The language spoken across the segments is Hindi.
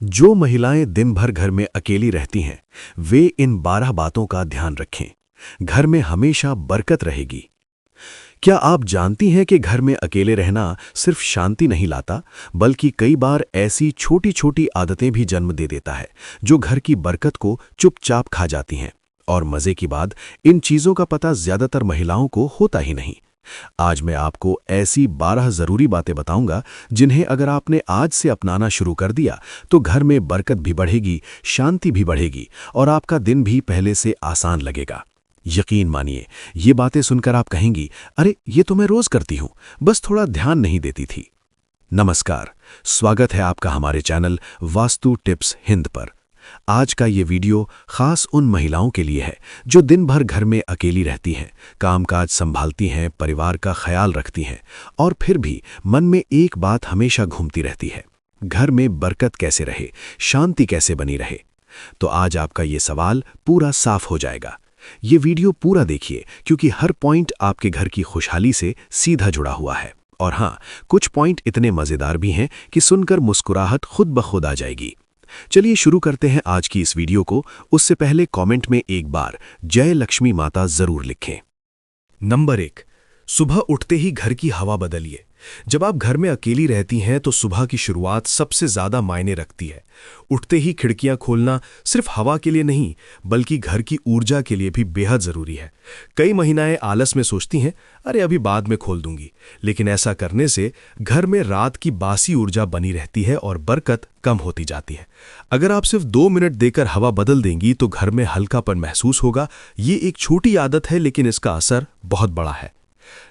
जो महिलाएं दिन भर घर में अकेली रहती हैं, वे इन 12 बातों का ध्यान रखें। घर में हमेशा बरकत रहेगी। क्या आप जानती हैं कि घर में अकेले रहना सिर्फ शांति नहीं लाता, बल्कि कई बार ऐसी छोटी छोटी आदतें भी जन्म दे देता है जो घर की बरकत को चुपचाप खा जाती हैं। और मजे की बात, इन चीजों का पता ज्यादातर महिलाओं को होता ही नहीं। आज मैं आपको ऐसी 12 जरूरी बातें बताऊंगा जिन्हें अगर आपने आज से अपनाना शुरू कर दिया तो घर में बरकत भी बढ़ेगी, शांति भी बढ़ेगी और आपका दिन भी पहले से आसान लगेगा। यकीन मानिए, ये बातें सुनकर आप कहेंगी, अरे ये तो मैं रोज करती हूं, बस थोड़ा ध्यान नहीं देती थी। नमस्कार, स्वागत है आपका हमारे चैनल वास्तु टिप्स हिंद पर। आज का ये वीडियो खास उन महिलाओं के लिए है जो दिन भर घर में अकेली रहती हैं, कामकाज संभालती हैं, परिवार का ख्याल रखती हैं और फिर भी मन में एक बात हमेशा घूमती रहती है, घर में बरकत कैसे रहे, शांति कैसे बनी रहे। तो आज आपका ये सवाल पूरा साफ हो जाएगा। ये वीडियो पूरा देखिए क्योंकि हर पॉइंट आपके घर की खुशहाली से सीधा जुड़ा हुआ है। और हाँ, कुछ पॉइंट इतने मजेदार भी हैं कि सुनकर मुस्कुराहट खुद ब खुद आ जाएगी। चलिए शुरू करते हैं आज की इस वीडियो को। उससे पहले कमेंट में एक बार जय लक्ष्मी माता जरूर लिखें। नंबर 1, सुबह उठते ही घर की हवा बदलिए। जब आप घर में अकेली रहती हैं तो सुबह की शुरुआत सबसे ज्यादा मायने रखती है। उठते ही खिड़कियां खोलना सिर्फ हवा के लिए नहीं, बल्कि घर की ऊर्जा के लिए भी बेहद जरूरी है। कई महिलाएं आलस में सोचती हैं, अरे अभी बाद में खोल दूंगी, लेकिन ऐसा करने से घर में रात की बासी ऊर्जा बनी रहती है और बरकत कम होती जाती है। अगर आप सिर्फ 2 मिनट देकर हवा बदल देंगी तो घर में हल्कापन महसूस होगा। ये एक छोटी आदत है, लेकिन इसका असर बहुत बड़ा है।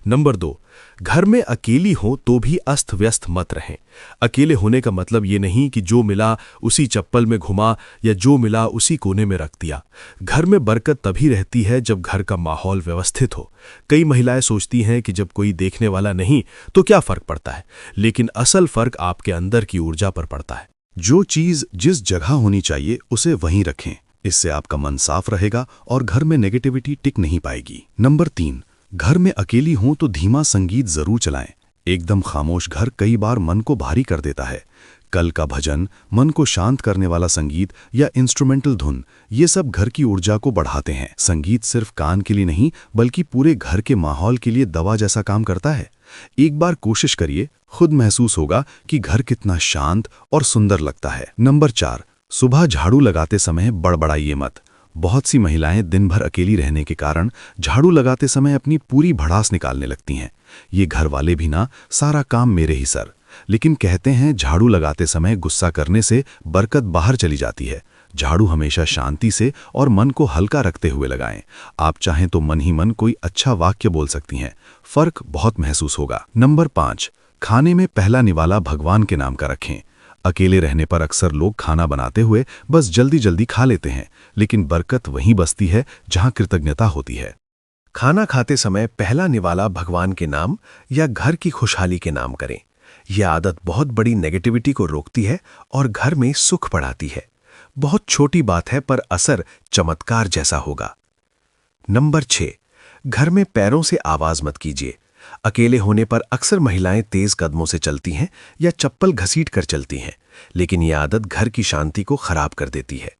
नंबर 2, घर में अकेली हो तो भी अस्त व्यस्त मत रहें। अकेले होने का मतलब ये नहीं कि जो मिला उसी चप्पल में घुमा या जो मिला उसी कोने में रख दिया। घर में बरकत तभी रहती है जब घर का माहौल व्यवस्थित हो। कई महिलाएं सोचती हैं कि जब कोई देखने वाला नहीं तो क्या फर्क पड़ता है, लेकिन असल फर्क आपके अंदर की ऊर्जा पर पड़ता है। जो चीज जिस जगह होनी चाहिए उसे वहीं रखें। इससे आपका मन साफ रहेगा और घर में नेगेटिविटी टिक नहीं पाएगी। नंबर 3, घर में अकेली हों तो धीमा संगीत जरूर चलाएं। एकदम खामोश घर कई बार मन को भारी कर देता है। कल का भजन, मन को शांत करने वाला संगीत या इंस्ट्रूमेंटल धुन, ये सब घर की ऊर्जा को बढ़ाते हैं। संगीत सिर्फ कान के लिए नहीं, बल्कि पूरे घर के माहौल के लिए दवा जैसा काम करता है। एक बार कोशिश करिए, खुद महसूस होगा कि घर कितना शांत और सुंदर लगता है। नंबर 4, सुबह झाड़ू लगाते समय बड़बड़ाइए मत। बहुत सी महिलाएं दिन भर अकेली रहने के कारण झाड़ू लगाते समय अपनी पूरी भड़ास निकालने लगती हैं। ये घर वाले भी ना, सारा काम मेरे ही सर। लेकिन कहते हैं झाड़ू लगाते समय गुस्सा करने से बरकत बाहर चली जाती है। झाड़ू हमेशा शांति से और मन को हल्का रखते हुए लगाएं। आप चाहें तो मन ही मन कोई अच्छा वाक्य बोल सकती हैं, फर्क बहुत महसूस होगा। नंबर 5, खाने में पहला निवाला भगवान के नाम का रखें। अकेले रहने पर अक्सर लोग खाना बनाते हुए बस जल्दी जल्दी खा लेते हैं, लेकिन बरकत वहीं बसती है जहां कृतज्ञता होती है। खाना खाते समय पहला निवाला भगवान के नाम या घर की खुशहाली के नाम करें। यह आदत बहुत बड़ी नेगेटिविटी को रोकती है और घर में सुख बढ़ाती है। बहुत छोटी बात है पर असर चमत्कार जैसा होगा। नंबर 6, घर में पैरों से आवाज मत कीजिए। अकेले होने पर अक्सर महिलाएं तेज कदमों से चलती हैं या चप्पल घसीट कर चलती हैं, लेकिन यह आदत घर की शांति को खराब कर देती है।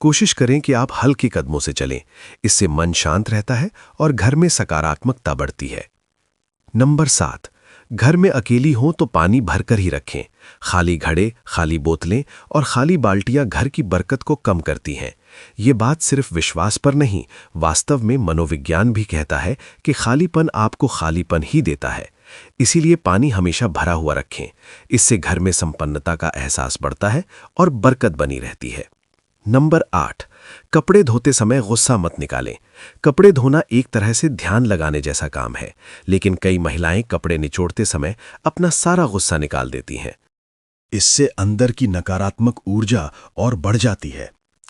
कोशिश करें कि आप हल्के कदमों से चलें, इससे मन शांत रहता है और घर में सकारात्मकता बढ़ती है। नंबर 7, घर में अकेली हो तो पानी भरकर ही रखें। खाली घड़े, खाली बोतलें और खाली बाल्टियां घर की बरकत को कम करती हैं। ये बात सिर्फ विश्वास पर नहीं, वास्तव में मनोविज्ञान भी कहता है कि खालीपन आपको खालीपन ही देता है। इसीलिए पानी हमेशा भरा हुआ रखें। इससे घर में संपन्नता का एहसास बढ़ता है और बरकत बनी रहती है। नंबर 8, कपड़े धोते समय गुस्सा मत निकालें। कपड़े धोना एक तरह से ध्यान लगाने जैसा काम है, लेकिन कई महिलाएं कपड़े निचोड़ते समय अपना सारा गुस्सा निकाल देती हैं। इससे अंदर की नकारात्मक ऊर्जा और बढ़ जाती है।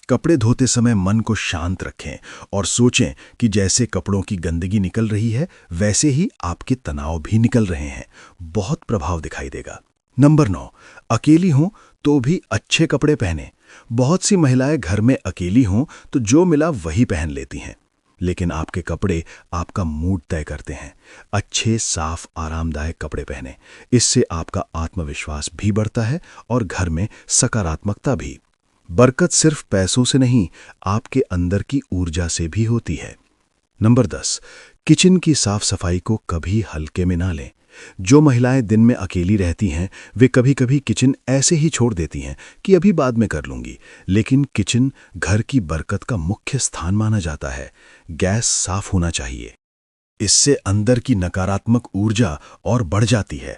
कपड़े धोते समय मन को शांत रखें और सोचें कि जैसे कपड़ों की गंदगी निकल रही है, वैसे ही आपके तनाव भी निकल रहे हैं। बहुत प्रभाव दिखाई देगा। नंबर 9, अकेली हों तो भी अच्छे कपड़े पहनें। बहुत सी महिलाएं घर में अकेली हों तो जो मिला वही पहन लेती हैं। लेकिन आपके कपड़े आपका मूड तय करते हैं। अच्छे, साफ, आरामदायक कपड़े पहने। इससे आपका आत्मविश्वास भी बढ़ता है और घर में सकारात्मकता भी। बरकत सिर्फ पैसों से नहीं, आपके अंदर की ऊर्जा से भी होती है। नंबर 10, किचन की साफ सफाई को कभी हल्के में ना लें। जो महिलाएं दिन में अकेली रहती हैं, वे कभी कभी किचन ऐसे ही छोड़ देती हैं कि अभी बाद में कर लूंगी, लेकिन किचन घर की बरकत का मुख्य स्थान माना जाता है। गैस साफ होना चाहिए, इससे अंदर की नकारात्मक ऊर्जा और बढ़ जाती है।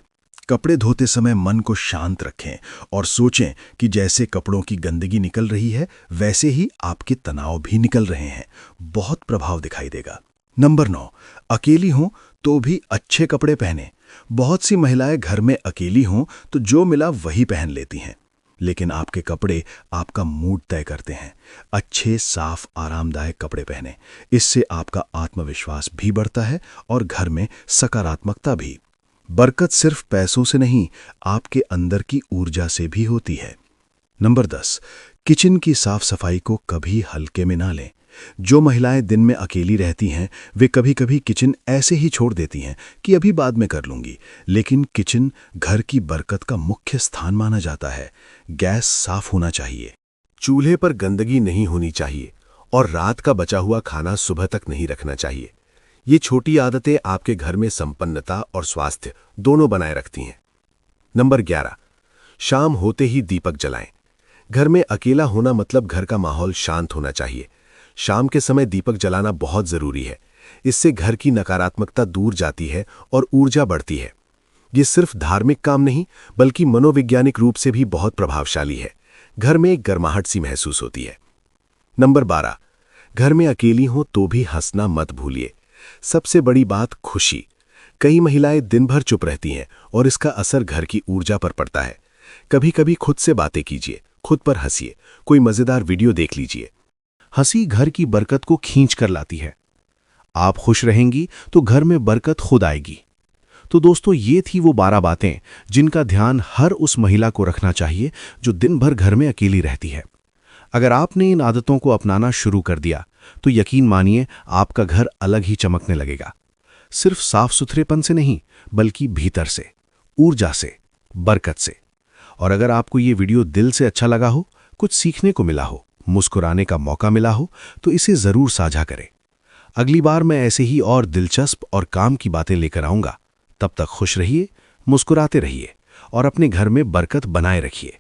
कपड़े धोते समय मन को शांत रखें और सोचें कि जैसे कपड़ों की गंदगी निकल रही है, वैसे ही आपके तनाव भी निकल रहे हैं। बहुत प्रभाव दिखाई देगा। नंबर 9, अकेली हों तो भी अच्छे कपड़े पहने। बहुत सी महिलाएं घर में अकेली हों तो जो मिला वही पहन लेती हैं, लेकिन आपके कपड़े आपका मूड तय करते हैं। अच्छे, साफ, आरामदायक कपड़े पहने। इससे आपका आत्मविश्वास भी बढ़ता है और घर में सकारात्मकता भी। बरकत सिर्फ पैसों से नहीं, आपके अंदर की ऊर्जा से भी होती है। नंबर 10, किचन की साफ सफाई को कभी हल्के में ना लें। जो महिलाएं दिन में अकेली रहती हैं, वे कभी कभी किचन ऐसे ही छोड़ देती हैं कि अभी बाद में कर लूंगी, लेकिन किचन घर की बरकत का मुख्य स्थान माना जाता है। गैस साफ होना चाहिए, चूल्हे पर गंदगी नहीं होनी चाहिए और रात का बचा हुआ खाना सुबह तक नहीं रखना चाहिए। ये छोटी आदतें आपके घर में संपन्नता और स्वास्थ्य दोनों बनाए रखती हैं। नंबर 11, शाम होते ही दीपक जलाएं। घर में अकेला होना मतलब घर का माहौल शांत होना चाहिए। शाम के समय दीपक जलाना बहुत जरूरी है। इससे घर की नकारात्मकता दूर जाती है और ऊर्जा बढ़ती है। ये सिर्फ धार्मिक काम नहीं, बल्कि मनोवैज्ञानिक रूप से भी बहुत प्रभावशाली है। घर में एक गर्माहट सी महसूस होती है। नंबर 12, घर में अकेली हो तो भी हंसना मत भूलिए। सबसे बड़ी बात खुशी। कई महिलाएं दिन भर चुप रहती हैं और इसका असर घर की ऊर्जा पर पड़ता है। कभी कभी खुद से बातें कीजिए, खुद पर हंसिए, कोई मजेदार वीडियो देख लीजिए। हंसी घर की बरकत को खींच कर लाती है। आप खुश रहेंगी तो घर में बरकत खुद आएगी। तो दोस्तों, ये थी वो 12 बातें जिनका ध्यान हर उस महिला को रखना चाहिए जो दिन भर घर में अकेली रहती है। अगर आपने इन आदतों को अपनाना शुरू कर दिया तो यकीन मानिए आपका घर अलग ही चमकने लगेगा। सिर्फ साफ सुथरेपन से नहीं, बल्कि भीतर से, ऊर्जा से, बरकत से। और अगर आपको ये वीडियो दिल से अच्छा लगा हो, कुछ सीखने को मिला हो, मुस्कुराने का मौका मिला हो, तो इसे जरूर साझा करें। अगली बार मैं ऐसे ही और दिलचस्प और काम की बातें लेकर आऊंगा। तब तक खुश रहिए, मुस्कुराते रहिए और अपने घर में बरकत बनाए रखिए।